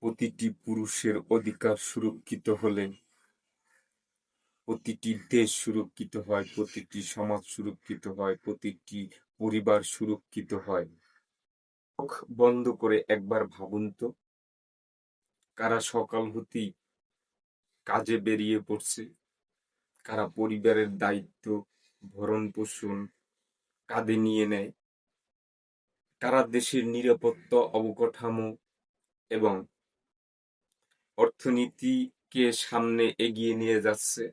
প্রতিটি পুরুষের অধিকার সুরক্ষিত হলে প্রতিটি দেশ সুরক্ষিত হয়, প্রতিটি সমাজ সুরক্ষিত হয়, প্রতিটি পরিবার সুরক্ষিত হয়। চোখ বন্ধ করে একবার ভাবুন তো, কারা সকাল হতেই কাজে বেরিয়ে পড়ছে, কারা পরিবারের দায়িত্ব ভরণ পোষণ কাঁধে নিয়ে নেয়, কারা দেশের নিরাপত্তা অবকাঠামো এবং অর্থনীতিকে সামনে এগিয়ে নিয়ে যাচ্ছে।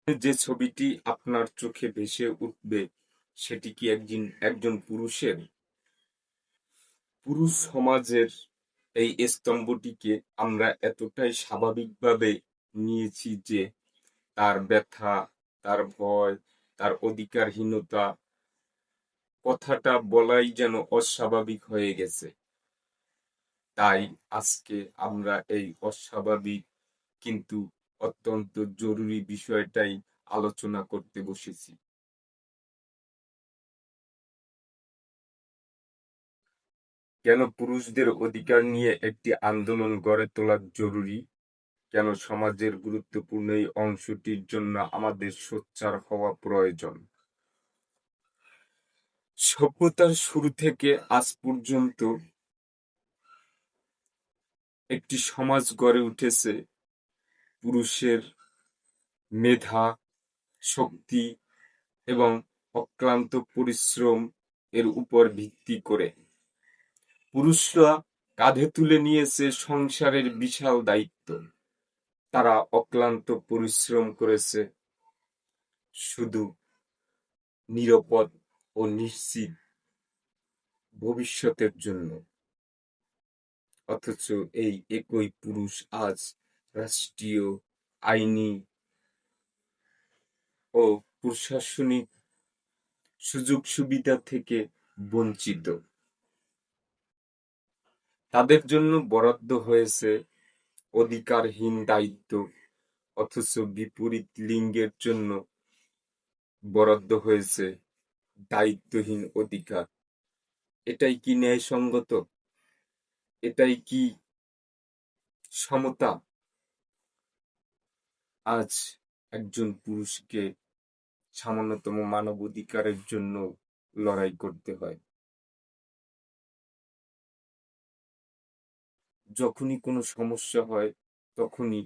যে ছবিটি আপনার চোখে ভেসে উঠবে সেটি কি একজন পুরুষের? পুরুষ সমাজের এই স্তম্ভটিকে আমরা এতটাই স্বাভাবিকভাবে নিয়েছি যে তার ব্যথা, তার ভয়, তার অধিকারহীনতা কথাটা বলাই যেন অস্বাভাবিক হয়ে গেছে। তাই আজকে আমরা এই অস্বাভাবিক কিন্তু অত্যন্ত জরুরি বিষয়টাই আলোচনা করতে বসেছি। কেন পুরুষদের অধিকার নিয়ে একটি আন্দোলন গড়ে তোলা জরুরি? কেন সমাজের গুরুত্বপূর্ণ এই অংশটির জন্য আমাদের সোচ্চার হওয়া প্রয়োজন? সভ্যতার শুরু থেকে আজ পর্যন্ত একটি সমাজ গড়ে উঠেছে পুরুষের মেধা, শক্তি এবং অক্লান্ত পরিশ্রম এর উপর ভিত্তি করে। পুরুষরা কাঁধে তুলে নিয়েছে সংসারের বিশাল দায়িত্ব। তারা অক্লান্ত পরিশ্রম করেছে শুধু নিরাপদ ও নিশ্চিত ভবিষ্যতের জন্য। অথচ এই একই পুরুষ আজ রাষ্ট্রীয়, আইনি ও প্রশাসনিক সুযোগ সুবিধা থেকে বঞ্চিত। তাদের জন্য বরাদ্দ হয়েছে অধিকারহীন দায়িত্ব, অথচ বিপরীত লিঙ্গের জন্য বরাদ্দ হয়েছে দায়িত্বহীন অধিকার। এটাই কি ন্যায়সঙ্গত? এটাই কি সমতা? আজ একজন পুরুষকে সামান্যতম মানবাধিকারের জন্য লড়াই করতে হয়। যখনই কোনো সমস্যা হয় তখনই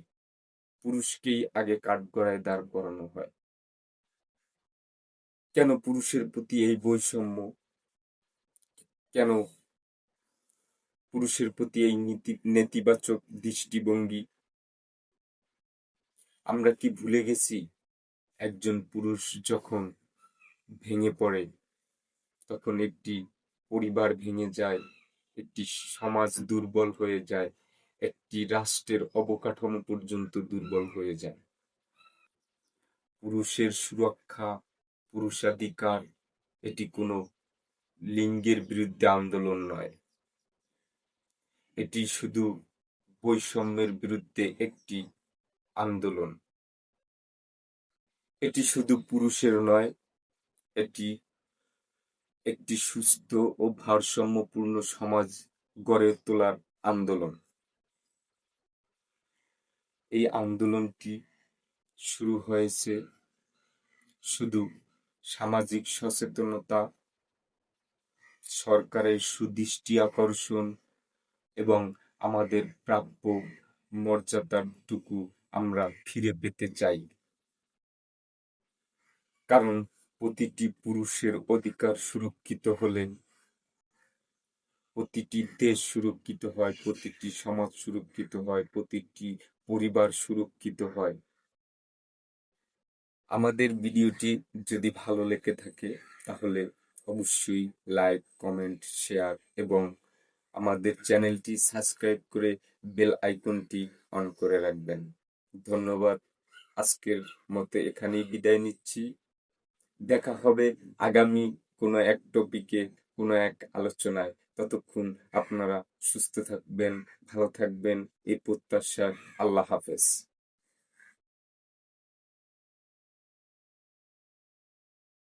পুরুষকেই আগে কাঠগড়ায় দাঁড় করানো হয়। কেন পুরুষের প্রতি এই বৈষম্য? কেন পুরুষের প্রতি এই নেতিবাচক দৃষ্টিভঙ্গি? আমরা কি ভুলে গেছি একজন পুরুষ যখন ভেঙে পড়ে তখন একটি পরিবার ভেঙে যায়, একটি সমাজ দুর্বল হয়ে যায়, একটি রাষ্ট্রের অবকাঠামো পর্যন্ত দুর্বল হয়ে যায়। পুরুষের সুরক্ষা, পুরুষাধিকার এটি কোনো লিঙ্গের বিরুদ্ধে আন্দোলন নয়। এটি শুধু বৈষম্যের বিরুদ্ধে একটি আন্দোলন। এটি শুধু পুরুষের নয়, এটি একটি সুস্থ ও ভারসাম্যপূর্ণ সমাজ গড়ে তোলার আন্দোলন। এই আন্দোলনটি শুরু হয়েছে শুধু সামাজিক সচেতনতা, সরকারের সুদৃষ্টি আকর্ষণ এবং আমাদের প্রাপ্য মর্যাদাটুকু আমরা ফিরে পেতে চাই। কারণ প্রতিটি পুরুষের অধিকার সুরক্ষিত হলে প্রতিটি দেশ সুরক্ষিত হয়, প্রতিটি সমাজ সুরক্ষিত হয়, প্রতিটি পরিবার সুরক্ষিত হয়। আমাদের ভিডিওটি যদি ভালো লেগে থাকে তাহলে অবশ্যই লাইক, কমেন্ট, শেয়ার এবং আমাদের চ্যানেলটি সাবস্ক্রাইব করে বেল আইকনটি অন করে রাখবেন। ধন্যবাদ। আজকের মতো এখানেই বিদায় নিচ্ছি। দেখা হবে আগামী কোনো এক টপিকে, কোনো এক আলোচনায়। ততক্ষণ আপনারা সুস্থ থাকবেন, ভালো থাকবেন এই প্রত্যাশা। আল্লাহ হাফেজ।